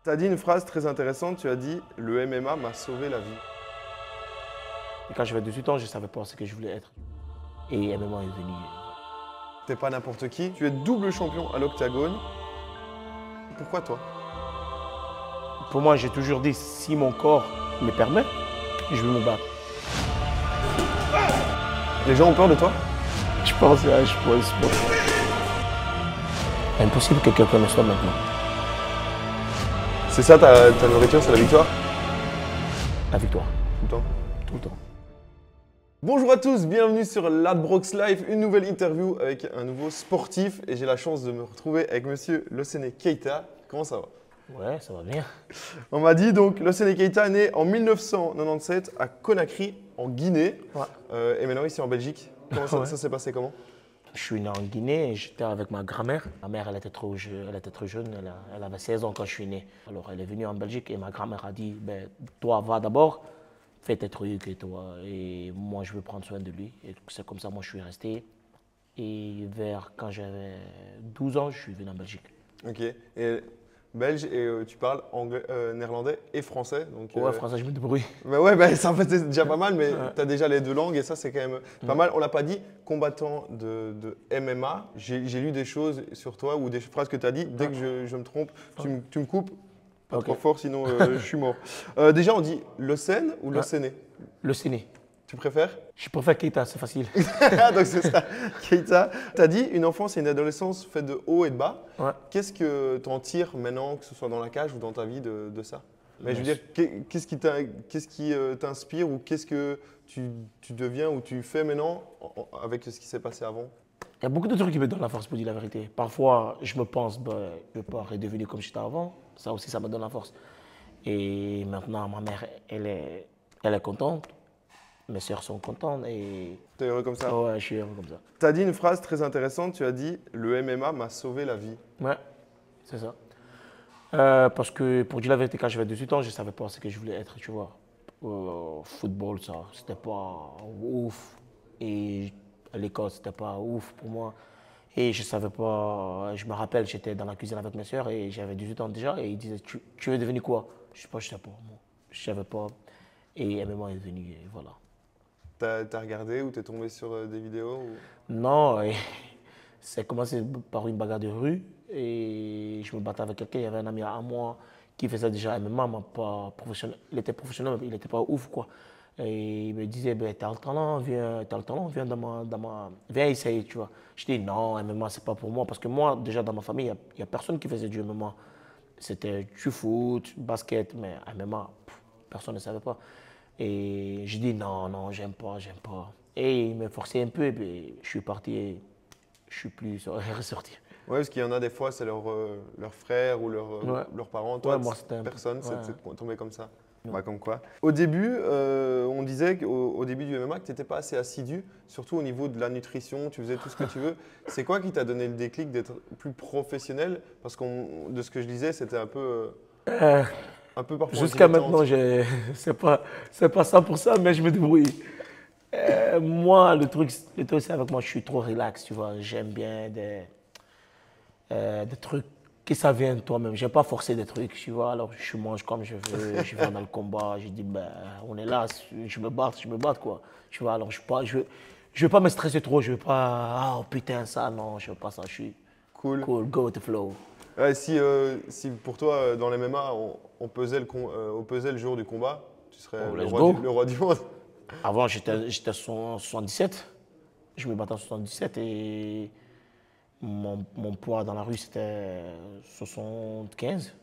Tu as dit une phrase très intéressante, tu as dit « Le MMA m'a sauvé la vie Et quand j'avais 18 ans, je ne savais pas ce que je voulais être. Et MMA est venu. ». T'es pas n'importe qui, tu es double champion à l'Octagone. Pourquoi toi? Pour moi, j'ai toujours dit, si mon corps me permet, je vais me battre. Les gens ont peur de toi? Je pense, je pense. Impossible que quelqu'un ne soit maintenant. C'est ça ta nourriture, c'est la victoire? La victoire, Tout le temps. tout le temps. Bonjour à tous, bienvenue sur Ladbrokes Live, une nouvelle interview avec un nouveau sportif et j'ai la chance de me retrouver avec monsieur Losene Keita. Comment ça va? Ouais, ça va bien. On m'a dit donc Losene Keita né en 1997 à Conakry en Guinée et maintenant ici en Belgique. Comment ça s'est passé comment? Je suis né en Guinée et j'étais avec ma grand-mère. Ma mère, elle était trop jeune, elle avait 16 ans quand je suis né. Alors elle est venue en Belgique et ma grand-mère a dit, ben, toi va d'abord, fais tes trucs et toi. Et moi, je veux prendre soin de lui. Et c'est comme ça, moi, je suis resté. Et quand j'avais 12 ans, je suis venu en Belgique. Ok. Et belge et tu parles anglais, néerlandais et français. Donc, Ouais, français, je me débrouille. Bah ouais, bah, ça en fait c'est déjà pas mal, mais tu as déjà les deux langues et ça c'est quand même pas mal. On l'a pas dit, combattant de MMA, j'ai lu des choses sur toi ou des phrases que tu as dit. Dès que je me trompe, tu me coupes. Pas trop fort, sinon je suis mort. Déjà, on dit Losene ou Losene? Losene. Tu préfères? Je préfère Keita, c'est facile. Donc c'est ça, Keita. Tu as dit une enfance et une adolescence faite de haut et de bas. Ouais. Qu'est-ce que tu en tires maintenant, que ce soit dans la cage ou dans ta vie de ça? Mais je veux dire, qu'est-ce qui t'inspire ou qu'est-ce que tu deviens ou tu fais maintenant avec ce qui s'est passé avant? Il y a beaucoup de trucs qui me donnent la force pour dire la vérité. Parfois, je me pense, ben, je ne vais pas redevenir comme j'étais avant. Ça aussi, ça me donne la force. Et maintenant, ma mère, elle est contente. Mes sœurs sont contentes et… Tu es heureux comme ça? Ouais, je suis heureux comme ça. Tu as dit une phrase très intéressante, tu as dit « Le MMA m'a sauvé la vie ». Ouais, c'est ça. Parce que, pour dire la vérité, quand j'avais 18 ans, je ne savais pas ce que je voulais être, tu vois. Football, ça, c'était pas ouf. Et à l'école, c'était pas ouf pour moi. Et je savais pas, je me rappelle, j'étais dans la cuisine avec mes sœurs et j'avais 18 ans déjà et ils disaient, tu veux devenir quoi? Je sais pas, moi. Je savais pas. Et MMA est venu et voilà. T'as regardé ou t'es tombé sur des vidéos Non, c'est commencé par une bagarre de rue et je me battais avec quelqu'un. Il y avait un ami à moi qui faisait déjà MMA, mais pas professionnel. Il était professionnel, mais il n'était pas ouf, quoi. Et il me disait, ben, t'as le talent, viens viens essayer, tu vois. Je dis, non, MMA, c'est pas pour moi. Parce que moi, déjà, dans ma famille, il n'y a personne qui faisait du MMA. C'était du foot, basket, mais MMA, personne ne savait pas. Et je dis, non, j'aime pas. Et il m'a forcé un peu, et puis je suis parti et je suis plus ressorti. Ouais, parce qu'il y en a des fois, c'est leur frère ou leurs parents. Toi, moi, c'était personne, ouais. c'est tombé comme ça. Bah, comme quoi. Au début, on disait au début du MMA que tu n'étais pas assez assidu, surtout au niveau de la nutrition, tu faisais tout ce que tu veux. C'est quoi qui t'a donné le déclic d'être plus professionnel? Parce que de ce que je disais, c'était un peu parfois. Jusqu'à maintenant, c'est pas ça pour ça, mais je me débrouille. Moi, le truc c'est avec moi, je suis trop relax, tu vois. J'aime bien des trucs que ça vient de toi-même. J'aime pas forcer des trucs, tu vois. Alors, je mange comme je veux, je vais dans le combat, je dis, ben, on est là, je me bats, quoi. Tu vois, alors je veux pas me stresser trop, je veux pas, oh putain, ça, non, je veux pas ça, je suis cool, go with the flow. Ouais, si pour toi, dans les MMA, on pesait le jour du combat, tu serais le roi du monde. Avant, j'étais 77. Je me battais en 77 et mon poids dans la rue, c'était 75.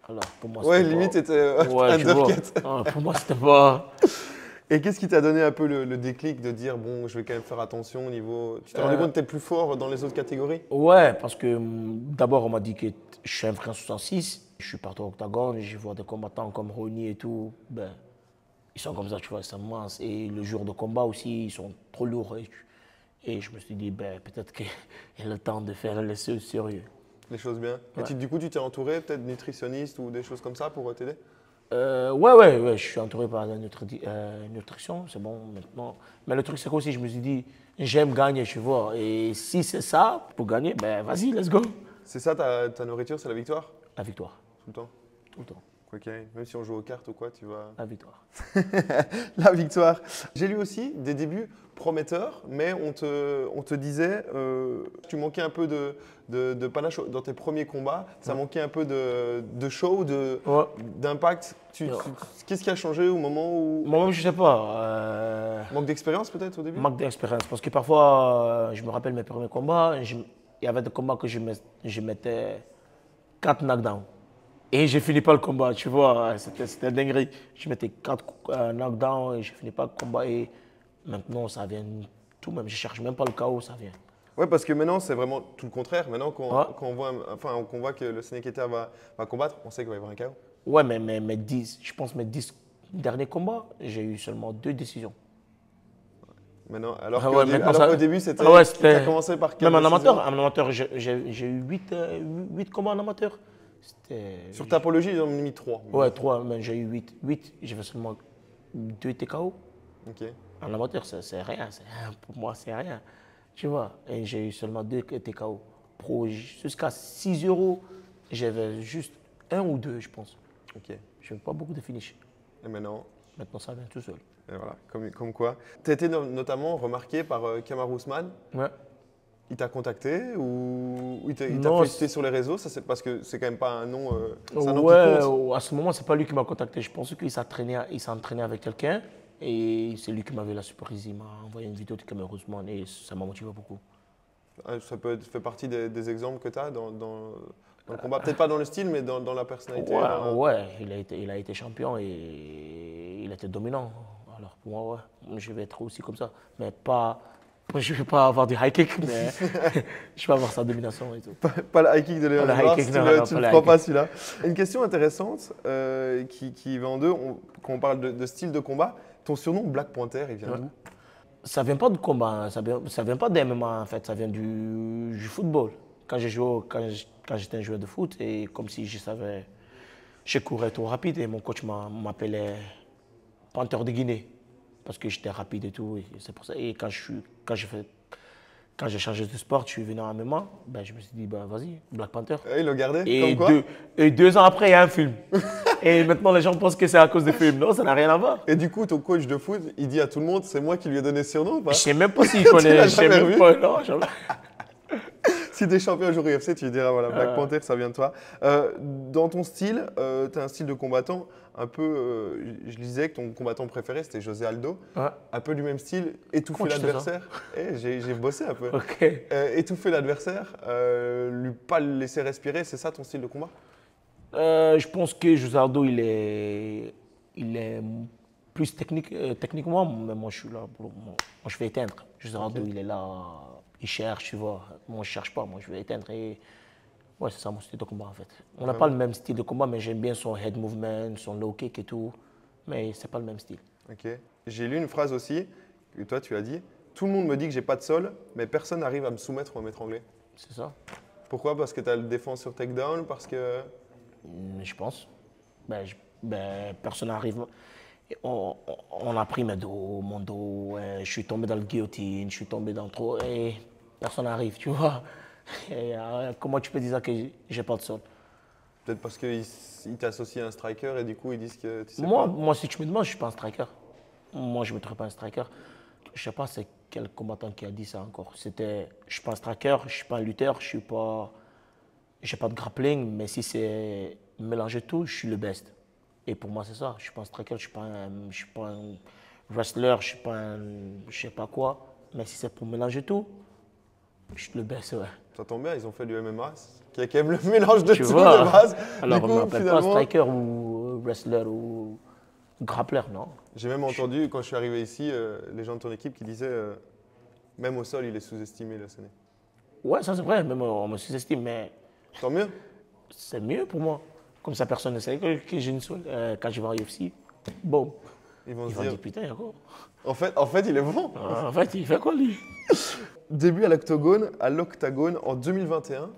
Alors, pour moi, ouais, limite, c'était undercut. Pour moi, c'était pas… Et qu'est-ce qui t'a donné un peu le déclic de dire, bon, je vais quand même faire attention au niveau… Tu t'es rendu compte que tu es plus fort dans les autres catégories? Ouais, parce que d'abord, on m'a dit que je suis un frère 66. Je suis parti au Octagone, je vois des combattants comme Ronnie et tout. Ben, ils sont comme ça, tu vois, ils sont minces. Et le jour de combat aussi, ils sont trop lourds. Et je me suis dit, ben, peut-être qu'il y a le temps de faire les choses sérieux. Les choses bien. Ouais. Et du coup, tu t'es entouré peut-être de nutritionnistes ou des choses comme ça pour t'aider? Ouais, je suis entouré par la nutrition, c'est bon maintenant. Mais le truc, c'est qu'aussi, je me suis dit, j'aime gagner, tu vois. Et si c'est ça, pour gagner, ben vas-y, let's go. C'est ça ta nourriture, c'est la victoire? La victoire. Tout le temps. tout le temps. Quoi qu'il arrive. Même si on joue aux cartes ou quoi, tu vas. La victoire. La victoire. J'ai lu aussi des débuts prometteurs, mais on te disait tu manquais un peu de panache dans tes premiers combats. Ça manquait un peu de show, Ouais. d'impact. Qu'est-ce qui a changé au moment où. Moi-même, je sais pas. Manque d'expérience peut-être au début. Manque d'expérience. Parce que parfois, je me rappelle mes premiers combats, il y avait des combats que je mettais 4 knockdowns. Et je finis pas le combat, tu vois. C'était dinguerie. Je mettais 4 knockdowns et je finis pas le combat. Et maintenant, ça vient tout même. Je cherche même pas le chaos, ça vient. Ouais, parce que maintenant, c'est vraiment tout le contraire. Maintenant, Ouais. quand on voit que le Snake Eater va combattre, on sait qu'il va y avoir un chaos. Ouais, mais je pense mes 10 derniers combats, j'ai eu seulement 2 décisions. Maintenant, alors Ah qu'au ouais, début, maintenant, alors ça- qu'au début, c'était. Ah ouais, Tu as commencé par quelle Même décision en amateur, j'ai eu 8 combats en amateur. Sur Tapologie, ils en ont mis 3. Ouais, 3, mais j'ai eu 8. 8, j'ai fait seulement 2 TKO. Ok. En amateur, c'est rien. Pour moi, c'est rien. Tu vois, et j'ai eu seulement 2 TKO. Pro, jusqu'à 6 euros, j'avais juste 1 ou 2, je pense. Ok. Je n'avais pas beaucoup de finish. Et maintenant, Maintenant, ça vient tout seul. et voilà, comme quoi. Tu as été notamment remarqué par Kamaru Usman. Ouais. Il t'a contacté ou il t'a Non, félicité sur les réseaux? Ça, c'est parce que c'est quand même pas un nom, c'est un nom qui Ouais, compte. à ce moment, c'est pas lui qui m'a contacté. Je pense qu'il s'est entraîné avec quelqu'un et c'est lui qui m'avait la surprise. Il m'a envoyé une vidéo de Kamaru Usman et ça m'a motivé beaucoup. Ça fait partie des exemples que tu as dans le combat. Peut-être pas dans le style, mais dans la personnalité. Ouais, il a été champion et il était dominant. Alors pour moi, ouais, je vais être aussi comme ça. Mais pas, je vais pas avoir du high kick, mais je vais avoir sa domination et tout. Pas le high kick de Léon Pas le Edwards, high kick, tu non, ne non, tu pas le le prends high pas celui-là. Une question intéressante qui va en deux, quand on parle de style de combat, ton surnom Black Panther, il vient Ouais. d'où? Ça vient pas de combat, hein, ça vient pas des MMA en fait, ça vient du football. Quand j'étais un joueur de foot, et comme si je courais trop rapide et mon coach m'appelait Panthère de Guinée parce que j'étais rapide et tout. Et c'est pour ça. Et quand j'ai changé de sport, je suis venu en MMA, ben, je me suis dit, ben, vas-y, Black Panther. Il l'a gardé, Et comme quoi? 2 ans après, il y a un film. Et maintenant, les gens pensent que c'est à cause du film. Non, ça n'a rien à voir. Et du coup, ton coach de foot, il dit à tout le monde, c'est moi qui lui ai donné ce surnom ou pas? Je sais même pas s'il Tu connaît. l'as Je sais jamais même vu? pas. Non, jamais. Si tu es champion un jour UFC, tu lui diras, voilà, Black Panther, ça vient de toi. Dans ton style, tu as un style de combattant un peu, je disais que ton combattant préféré, c'était José Aldo. Ouais. Un peu du même style, étouffer Comment tu sais l'adversaire. J'ai bossé un peu. Ok. Étouffer l'adversaire, lui pas le laisser respirer, c'est ça ton style de combat? Je pense que José Aldo, il est plus technique que moi, mais moi, je suis là. Moi, je vais éteindre. José Aldo, il est là, il cherche, tu vois. Moi, je cherche pas, moi, je vais éteindre. Et ouais, c'est ça mon style de combat, en fait. On n'a pas le même style de combat, mais j'aime bien son head movement, son low kick et tout. Mais c'est pas le même style. Ok. J'ai lu une phrase aussi, que toi tu as dit, tout le monde me dit que j'ai pas de sol, mais personne n'arrive à me soumettre ou à m'étrangler. C'est ça, Pourquoi? Parce que tu as le défense sur takedown, parce que. je pense. Personne n'arrive. On a pris mon dos, je suis tombé dans le guillotine, je suis tombé dans trop. Et personne n'arrive, tu vois. Et, comment tu peux dire ça que j'ai pas de sol? Peut-être parce qu'ils t'associent à un striker et du coup ils disent que tu sais Moi, si tu me demandes, je ne suis pas un striker. Moi, je ne me trouve pas un striker. Je ne sais pas c'est quel combattant qui a dit ça encore. Je ne suis pas un striker, je ne suis pas un lutteur, je n'ai pas de grappling, mais si c'est mélanger tout, je suis le best. Et pour moi, c'est ça. Je ne suis pas un striker, je ne suis pas un wrestler, je ne suis pas un je sais pas quoi. Mais si c'est pour mélanger tout, je suis le best, ouais. Ça tombe bien, ils ont fait du MMA, qui a quand même le mélange de Tu tout vois, de base. alors Du on coup, ne m'appelle pas finalement, striker ou wrestler ou grappler, non. j'ai même entendu quand je suis arrivé ici, les gens de ton équipe qui disaient même au sol il est sous-estimé le Séné. Ouais, ça c'est vrai, même on me sous-estime, mais Tant mieux. c'est mieux pour moi. Comme ça, personne ne sait que j'ai une seule. Quand je vais en UFC, bon, Ils vont ils se vont dire. dire putain, il y a quoi? En fait, il est bon. En fait, il fait quoi lui? Début à l'Octogone en 2021.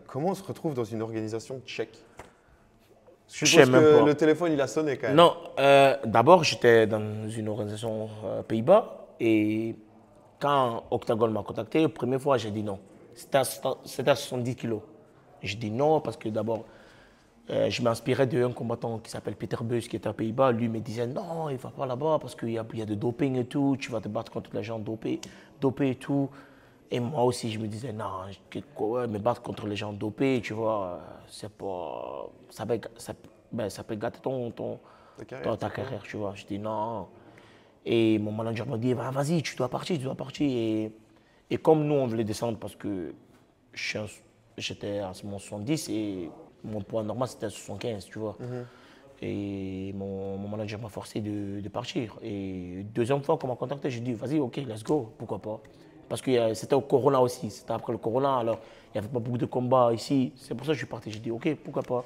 Comment on se retrouve dans une organisation tchèque? Je Je suppose sais même que pas. le téléphone il a sonné quand même. Non, d'abord j'étais dans une organisation Pays-Bas et quand Octagon m'a contacté, la première fois j'ai dit non. C'était à 70 kilos. J'ai dit non parce que d'abord Je m'inspirais d'un combattant qui s'appelle Peter Buys, qui est aux Pays-Bas. Lui me disait non, il ne va pas là-bas parce qu'il y a de doping et tout, tu vas te battre contre les gens dopés et tout. Et moi aussi, je me disais non, me battre contre les gens dopés, tu vois, c'est pas. Ça peut gâter ta carrière, tu vois. Je dis non. Et mon manager m'a dit vas-y, tu dois partir, tu dois partir. Et comme nous, on voulait descendre parce que j'étais à mon 70 et mon poids normal c'était 75, tu vois. Et mon manager m'a forcé de partir. Et deuxième fois qu'on m'a contacté, j'ai dit vas-y, ok, let's go, pourquoi pas. Parce que c'était au Corona aussi, c'était après le Corona, alors il n'y avait pas beaucoup de combats ici. C'est pour ça que je suis parti. J'ai dit ok, pourquoi pas.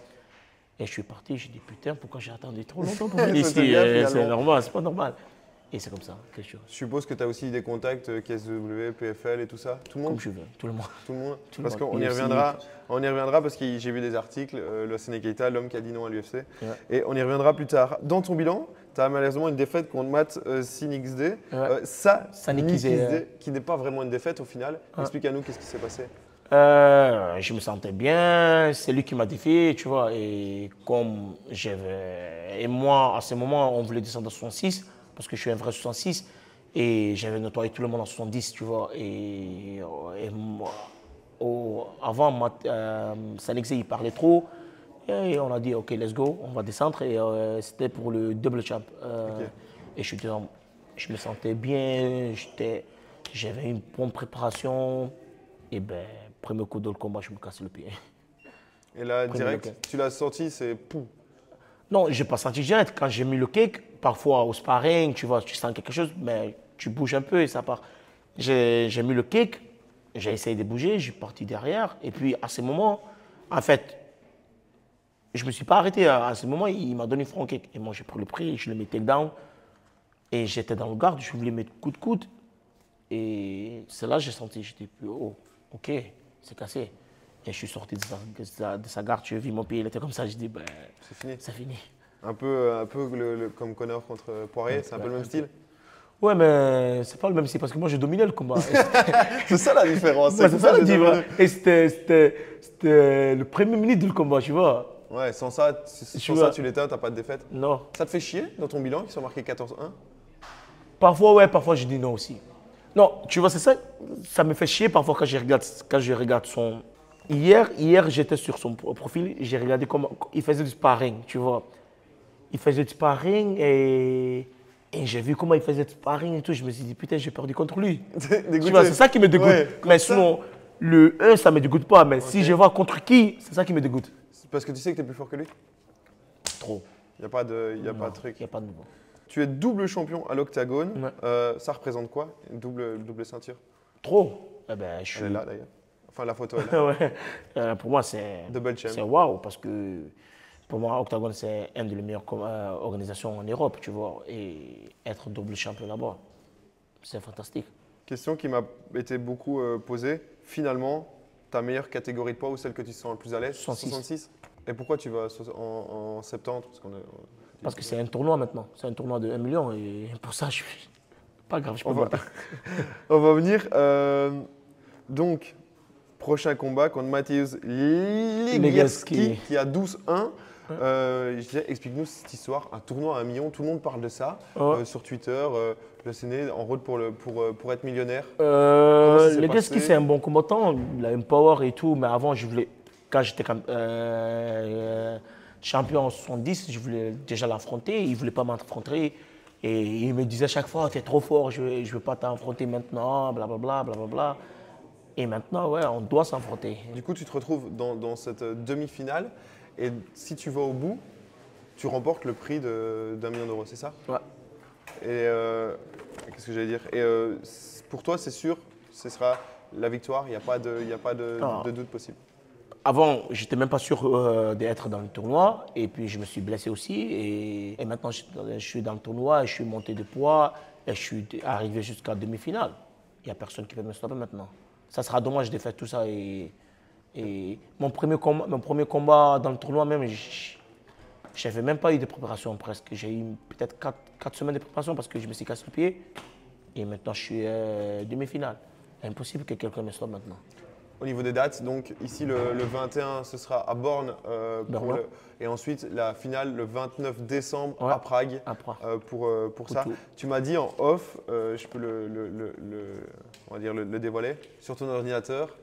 Et je suis parti, j'ai dit putain, pourquoi j'ai attendu trop longtemps pour venir ici. C'est normal, c'est pas normal. Et c'est comme ça, quelque chose. Je suppose que tu as aussi des contacts KSW, PFL et tout ça. Tout le monde. Comme je veux, tout le monde. Tout le monde. Tout le Parce monde. qu'on y reviendra. On y reviendra parce que j'ai vu des articles, le Keita, l'homme qui a dit non à l'UFC. Ouais. Et on y reviendra plus tard. Dans ton bilan, tu as malheureusement une défaite contre Matt Sinixde. Ouais. Sinixde, qui n'est pas vraiment une défaite au final. Ouais. Explique à nous qu'est-ce qui s'est passé. Je me sentais bien, c'est lui qui m'a défié, tu vois. Et comme j'avais. Et moi, à ce moment, on voulait descendre à 66, parce que je suis un vrai 66. Et j'avais nettoyé tout le monde en 70, tu vois. Et moi, avant, Sanexé, il parlait trop. Et on a dit, OK, let's go, on va descendre. Et c'était pour le double champ. Ok. Et je me sentais bien, j'avais une bonne préparation. Et ben, premier coup dans le combat, je me casse le pied. Et là, Premier direct, loquet. tu l'as senti, c'est pou. Non, je n'ai pas senti direct. Quand j'ai mis le kick, parfois au sparring, tu vois, tu sens quelque chose, mais tu bouges un peu et ça part. J'ai mis le kick, j'ai essayé de bouger, je suis parti derrière. Et puis à ce moment, en fait, je ne me suis pas arrêté. À ce moment, il m'a donné front kick. Et moi, j'ai pris le prix, je le mettais down. Et j'étais dans le garde, je voulais mettre coup de coude. Et c'est là que j'ai senti, j'étais plus haut. OK, c'est cassé. Et je suis sorti de sa garde, je vis mon pied, il était comme ça, je dis, ben, C'est fini. c'est fini. Un peu comme Connor contre Poirier, c'est un peu le même style. Ouais, mais c'est pas le même style parce que moi, je dominais le combat. C'est ça la différence. Ouais, c'est ça le différence. Et c'était le premier minute du combat, tu vois. Ouais, sans ça, tu l'éteins, t'as pas de défaite. Non. Ça te fait chier dans ton bilan qu'ils sont marqués 14-1? Parfois, ouais, parfois, je dis non aussi. Non, tu vois, c'est ça, ça me fait chier parfois quand je regarde son. Hier j'étais sur son profil, j'ai regardé comment il faisait du sparring, tu vois. Il faisait du sparring et j'ai vu comment il faisait du sparring et tout. Je me suis dit, putain, j'ai perdu contre lui. Tu vois, c'est ça qui me dégoûte. Ouais, mais sinon, le 1, ça ne me dégoûte pas. Mais si je vois contre qui, c'est ça qui me dégoûte. C'est parce que tu sais que tu es plus fort que lui? Trop. Il n'y a pas de truc. Il n'y a pas de nouveau. Tu es double champion à l'octagone. Ouais. Ça représente quoi, une double ceinture? Trop. Eh ben, je suis... Elle est là d'ailleurs. Enfin, la photo est là. Ouais. Pour moi, c'est waouh parce que pour moi, Octagon, c'est une des meilleures organisations en Europe, tu vois. Et être double champion là-bas, c'est fantastique. Question qui m'a été beaucoup posée. Finalement, ta meilleure catégorie de poids ou celle que tu te sens le plus à l'aise? 66. Et pourquoi tu vas en 70? Parce que c'est un tournoi maintenant. C'est un tournoi de 1 million et pour ça, je suis pas grave, je peux pas. On va venir. Donc, prochain combat contre Mateusz Legerski qui a 12-1. Explique-nous cette histoire, un tournoi à 1 million, tout le monde parle de ça sur Twitter, le Séné en route pour être millionnaire. Legerski, c'est un bon combattant, il a un power et tout, mais avant, quand j'étais champion en 70, je voulais déjà l'affronter, il ne voulait pas m'affronter. Et il me disait chaque fois, tu es trop fort, je ne veux pas t'affronter maintenant, blablabla, blablabla. Et maintenant, ouais, on doit s'affronter. Du coup, tu te retrouves dans cette demi-finale. Et si tu vas au bout, tu remportes le prix d'1 million d'euros, c'est ça? Ouais. Et qu'est-ce que j'allais dire? Et pour toi, c'est sûr, ce sera la victoire, il n'y a pas de doute possible. Avant, je n'étais même pas sûr d'être dans le tournoi. Et puis, je me suis blessé aussi. Et maintenant, je suis dans le tournoi, et je suis monté de poids et je suis arrivé jusqu'à demi-finale. Il n'y a personne qui peut me stopper maintenant. Ça sera dommage de faire tout ça. Et mon premier combat dans le tournoi, même, je n'avais même pas eu de préparation presque. J'ai eu peut-être 4 semaines de préparation parce que je me suis cassé le pied. Et maintenant, je suis demi-finale. Impossible que quelqu'un me stoppe maintenant. Au niveau des dates, donc ici le 21, ce sera à Born Berlin. et ensuite la finale le 29 décembre Ouais, à Prague à Prague. pour ça. tout. Tu m'as dit en off, je peux on va dire le dévoiler, sur ton ordinateur,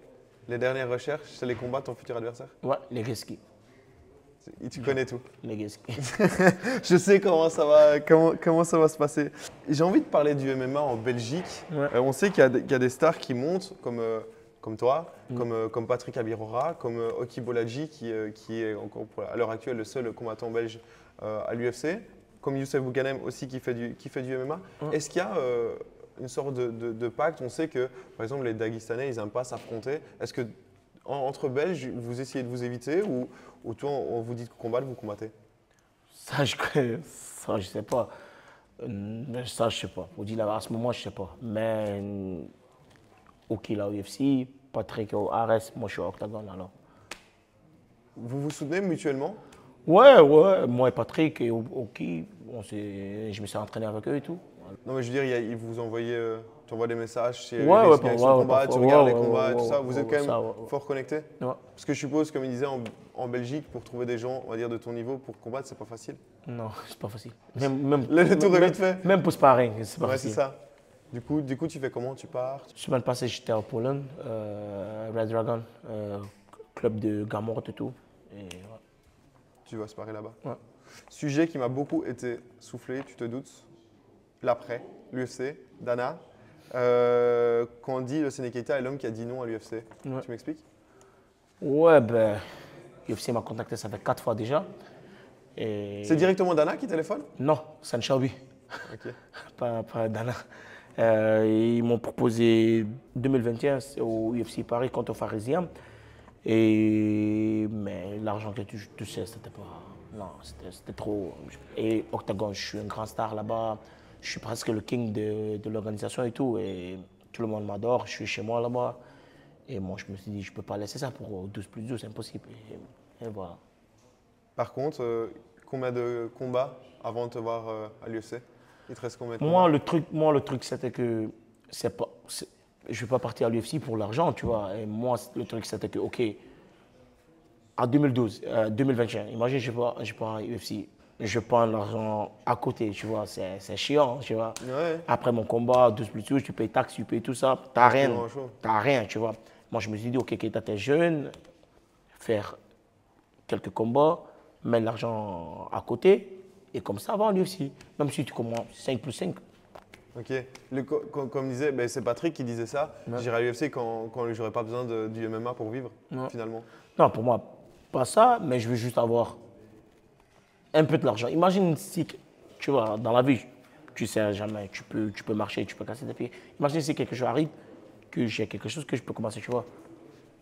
les dernières recherches, c'est les combats de ton futur adversaire. Ouais, les risques. Et tu connais tout. Les risques. Je sais comment ça va se passer. J'ai envie de parler du MMA en Belgique. Ouais. On sait qu'il y a des stars qui montent comme toi, comme Patrick Abirora, comme Oki Bolaji qui est encore à l'heure actuelle le seul combattant belge à l'UFC, comme Youssef Bouganem aussi qui fait du MMA. Ouais. Est-ce qu'il y a une sorte de pacte? On sait que par exemple les Daguestanais ils n'aiment pas s'affronter. Est-ce que entre Belges vous essayez de vous éviter ou toi on vous dit de combattre, vous combattez? Ça, ça, je sais pas. Ça, je sais pas. On dit là, à ce moment, je sais pas. Mais OK, là, au UFC, Patrick au Ares, moi, je suis au Octagon, alors. Vous vous soutenez mutuellement? Ouais, moi et Patrick et OK, je me suis entraîné avec eux et tout. Non mais je veux dire, ils vous envoient, tu envoies des messages, si Ouais, les ouais, gars qui ouais, sont combat, tu parfois, regardes ouais, les combats et ouais, tout ça. ouais, Vous êtes ouais, quand même ça, ouais. fort connectés? Ouais. Parce que je suppose, comme il disait, en Belgique, pour trouver des gens, on va dire, de ton niveau pour combattre, c'est pas facile. Non, c'est pas facile. Même, Le tour est vite fait. Même pour sparring, c'est pas Ouais, c'est facile. ça. Du coup, tu fais comment? Tu pars? Semaine passée, j'étais en Pologne, Red Dragon, club de Gamort et tout. Et, ouais. Tu vas se parer là-bas. Ouais. Sujet qui m'a beaucoup été soufflé, tu te doutes, l'après, l'UFC, Dana. Quand on dit le Sénécaïta est l'homme qui a dit non à l'UFC. Ouais. Tu m'expliques? Ouais, ben, UFC m'a contacté, ça fait 4 fois déjà. Et... C'est directement Dana qui téléphone? Non, c'est Shelby, Ok. pas Dana. Ils m'ont proposé 2021 au UFC Paris contre Pharisien. Mais l'argent que tu sais, c'était pas. Non, c'était trop. Et Octagon, je suis un grand star là-bas. Je suis presque le king de l'organisation et tout. Et tout le monde m'adore. Je suis chez moi là-bas. Et moi, je me suis dit, je ne peux pas laisser ça pour 12+12, c'est impossible. Et voilà. Par contre, combien de combats avant de te voir à l'UFC? Il te reste combien de combats? Moi, le truc, c'était que je ne vais pas partir à l'UFC pour l'argent, tu vois. Et moi, le truc, c'était que, OK, en 2021, imagine, je pars à l'UFC, je prends l'argent à côté, tu vois, c'est chiant, tu vois. Ouais. Après mon combat, 12+12, tu payes taxes, tu payes tout ça, t'as rien, grand-chose. tu vois. Moi, je me suis dit, OK, Keita, t'es jeune, faire quelques combats, mettre l'argent à côté, et comme ça, va à l'UFC. Même si tu commences 5+5. Ok. Comme disait, ben, c'est Patrick qui disait ça. Ouais. J'irai à l'UFC quand j'aurais pas besoin du MMA pour vivre, Ouais. finalement. Non, pour moi, pas ça, mais je veux juste avoir un peu de l'argent. Imagine si, tu vois, dans la vie, tu sais jamais, tu peux marcher, tu peux casser des pieds. Imagine si quelque chose arrive, que j'ai quelque chose que je peux commencer, tu vois.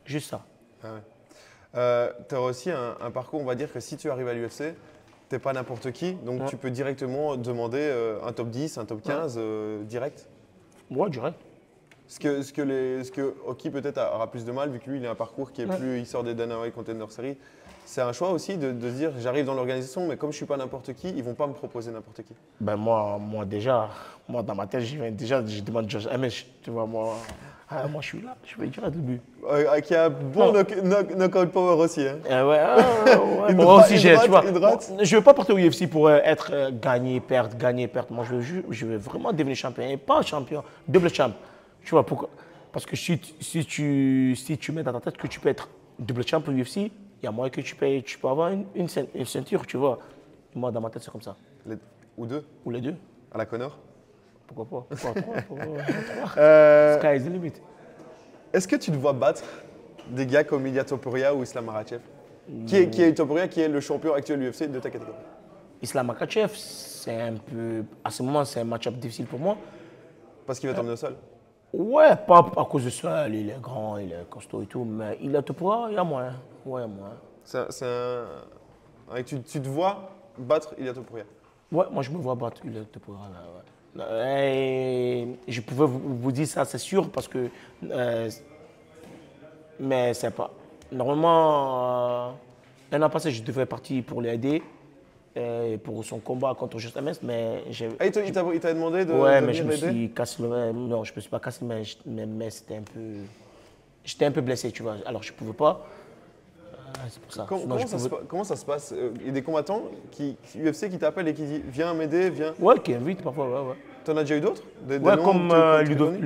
Juste ça. Ah ouais. Tu as aussi un parcours, on va dire que si tu arrives à l'UFC, tu n'es pas n'importe qui, donc Ouais. tu peux directement demander un top 10, un top 15 direct. Ouais, direct. Ce que Oki peut-être aura plus de mal, vu que lui, il a un parcours qui est plus, il sort des Dana White Contender Series. C'est un choix aussi de se dire, j'arrive dans l'organisation, mais comme je ne suis pas n'importe qui, ils ne vont pas me proposer n'importe qui. Ben moi dans ma tête, je demande Josh Amish, tu vois, moi je suis là, je vais dire au début. Qui a un bon knockout power aussi. Hein. Ouais, Une moi droite, aussi, une tu droite, vois, une droite. je ne veux pas partir au UFC pour être gagner, perdre. Moi, je veux vraiment devenir champion, et pas champion, double champ. Tu vois, pourquoi? Parce que si tu mets dans ta tête que tu peux être double champ au UFC, il y a moyen que tu peux avoir une ceinture, tu vois. Moi, dans ma tête, c'est comme ça. Ou deux, Ou les deux. à la Connor. Pourquoi pas? Pourquoi trois? Sky is the limit. Est-ce que tu te vois battre des gars comme Ilia Topuria ou Islam Makhachev qui est Topuria, qui est le champion actuel de l'UFC de ta catégorie? Islam Makhachev, c'est un peu. À ce moment, c'est un match-up difficile pour moi. Parce qu'il va t'emmener au sol. Ouais, pas à cause de ça, il est grand, il est costaud et tout, mais il a tout pour il y a moyen. Ouais, tu te vois battre Ilia Topuria. Ouais, moi je me vois battre il a tout pour Et je pouvais vous dire ça, c'est sûr, parce que. Mais c'est pas. Normalement, l'année passée, je devais partir pour l'aider, pour son combat contre Just MS, mais j'ai. Ah, il t'a demandé de Ouais, mais venir je me l'aider? suis cassé le. Non, je me suis pas cassé, mais c'était un peu. j'étais un peu blessé, tu vois. Alors, je ne pouvais pas. C'est pour ça. Sinon, Comment ça se passe? Il y a des combattants UFC qui t'appellent et qui disent viens m'aider, viens. Ouais, qui invite parfois, ouais. T'en as déjà eu d'autres? Des Ouais, noms comme que tu connais?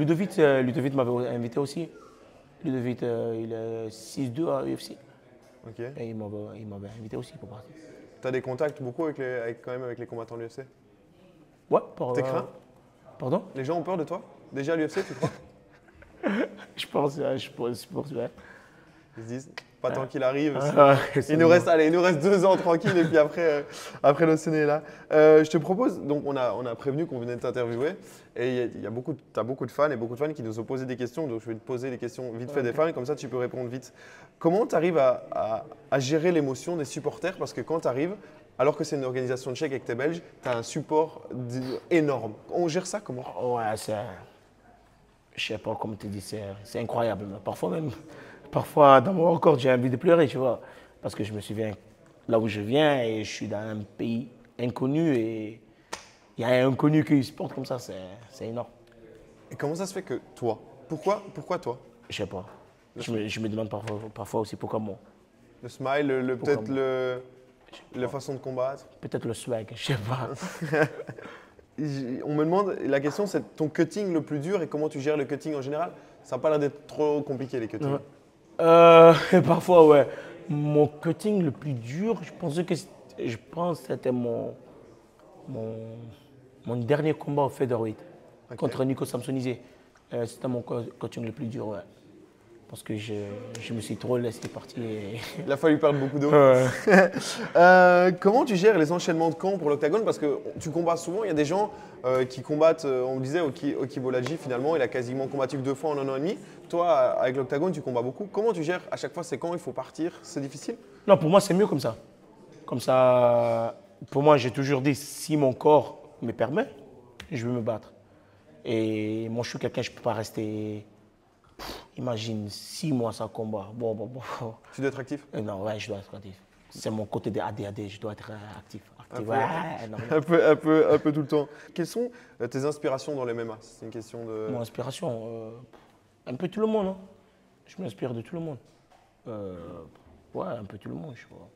Ludovic m'avait invité aussi. Ludovic, il est 6-2 à UFC. Ok. Et il m'avait invité aussi pour partir. T'as des contacts beaucoup quand même avec les combattants de l'UFC? Ouais, T'es craint? Pardon? Les gens ont peur de toi? Déjà à l'UFC, tu crois? Je pense, ouais. Ils se disent, pas tant qu'il arrive. Il Il nous reste 2 ans tranquille et puis après le ciné est là. Je te propose, donc on a prévenu qu'on venait de t'interviewer et t'as beaucoup de fans et beaucoup de fans qui nous ont posé des questions, donc je vais te poser des questions vite fait des fans, comme ça tu peux répondre vite. Comment tu arrives à gérer l'émotion des supporters? Parce que quand tu arrives, alors que c'est une organisation tchèque et que tu es belge, tu as un support énorme. On gère ça comment? Ouais, je sais pas comment te dire, c'est incroyable. Parfois, dans mon record, j'ai envie de pleurer, tu vois. Parce que je me souviens là où je viens et je suis dans un pays inconnu et il y a un inconnu qui supporte comme ça, c'est énorme. Et comment ça se fait que toi? Pourquoi toi? Je sais pas. Je me demande parfois aussi pourquoi moi. Le smile, peut-être la façon de combattre? Peut-être le swag, je sais pas. On me demande, la question c'est ton cutting le plus dur et comment tu gères le cutting en général? Ça n'a pas l'air d'être trop compliqué les cuttings. Parfois, ouais. Mon cutting le plus dur, je pense que c'était mon dernier combat au featherweight contre Nico Samsonizé. C'était mon cutting le plus dur, ouais. Parce que je me suis trop laissé partir. Il a fallu perdre beaucoup d'eau. Ouais. Comment tu gères les enchaînements de camps pour l'octagone? Parce que tu combats souvent, il y a des gens qui combattent, on me disait, Oki Bolaji finalement, il a quasiment combattu que 2 fois en 1 an et demi. Toi, avec l'octagone, tu combats beaucoup. Comment tu gères à chaque fois ces camps? Il faut partir, c'est difficile? Non, pour moi, c'est mieux comme ça. Comme ça, pour moi, j'ai toujours dit, si mon corps me permet, je vais me battre. Et moi, je suis quelqu'un, je ne peux pas rester... Imagine 6 mois sans combat. Bon. Tu dois être actif? Non, ouais, je dois être actif. C'est mon côté de ADHD, je dois être actif. Un peu tout le temps. Quelles sont tes inspirations dans les MMA? C'est une question de... Mon inspiration, un peu tout le monde. Hein. Je m'inspire de tout le monde. Ouais, un peu tout le monde, je crois.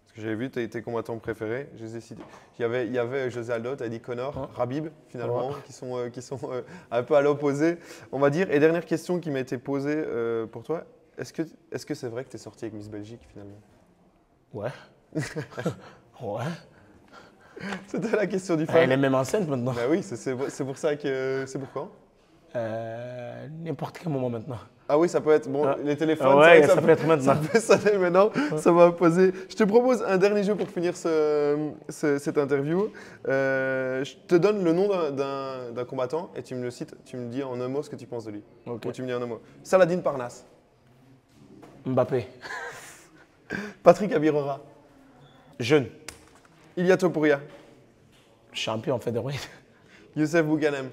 Parce que j'avais vu tes combattants préférés, je les ai cités. Il y avait José Aldo, tu as dit Connor, Khabib finalement, qui sont un peu à l'opposé, on va dire. Et dernière question qui m'a été posée pour toi, est-ce que c'est vrai que tu es sorti avec Miss Belgique finalement? Ouais. Ouais. C'était la question du fan. Elle est même enceinte maintenant. Bah oui, c'est pour ça que... C'est pourquoi? N'importe quel moment maintenant. Ah oui, ça peut être... Bon, les téléphones, ouais, ça peut être maintenant. Ça peut sonner maintenant, ça va poser. Je te propose un dernier jeu pour finir cette interview. Je te donne le nom d'un combattant et tu me le cites, tu me dis en un mot ce que tu penses de lui. Okay. Ou tu me dis en un mot. Saladin Parnasse. Mbappé. Patrick Abirora. Jeune. Ilia Topuria. Champion en featherweight. Youssef Bouganem.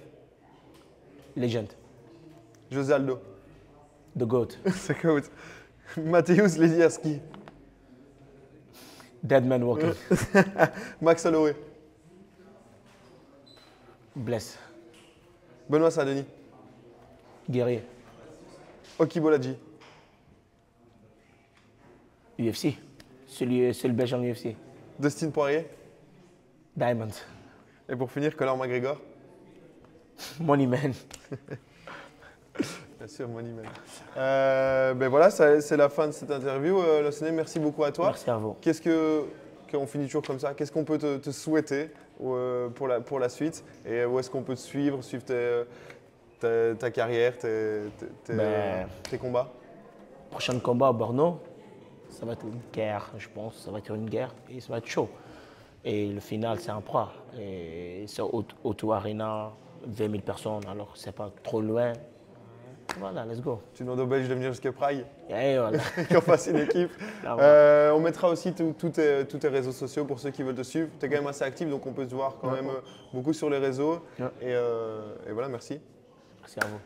Legend. José Aldo. The GOAT. C'est cool. Mateusz Ledierski. Dead Man Walking. Max Holloway. Bless. Benoît Saint-Denis. Guerrier. Oki Bolaji. UFC. Seul belge en UFC. Dustin Poirier. Diamond. Et pour finir, Conor McGregor. Money Man. Bien sûr, Money Man. Ben voilà, c'est la fin de cette interview. Lociné, merci beaucoup à toi. Merci à vous. On finit toujours comme ça. Qu'est-ce qu'on peut te souhaiter pour la suite? Et où est-ce qu'on peut te suivre ta carrière, tes combats? Prochain combat à Bordeaux, ça va être une guerre, je pense. Ça va être une guerre et ça va être chaud. Et le final, c'est un Pra. Et c'est Auto Arena, 20 000 personnes, alors c'est pas trop loin. Voilà, let's go. Tu demandes aux Belges de venir jusqu'à Prague. Et voilà. Qu'on fasse une équipe. On mettra aussi tous tes réseaux sociaux pour ceux qui veulent te suivre. Tu es quand même assez actif, donc on peut te voir quand même beaucoup sur les réseaux. Et voilà, merci. Merci à vous.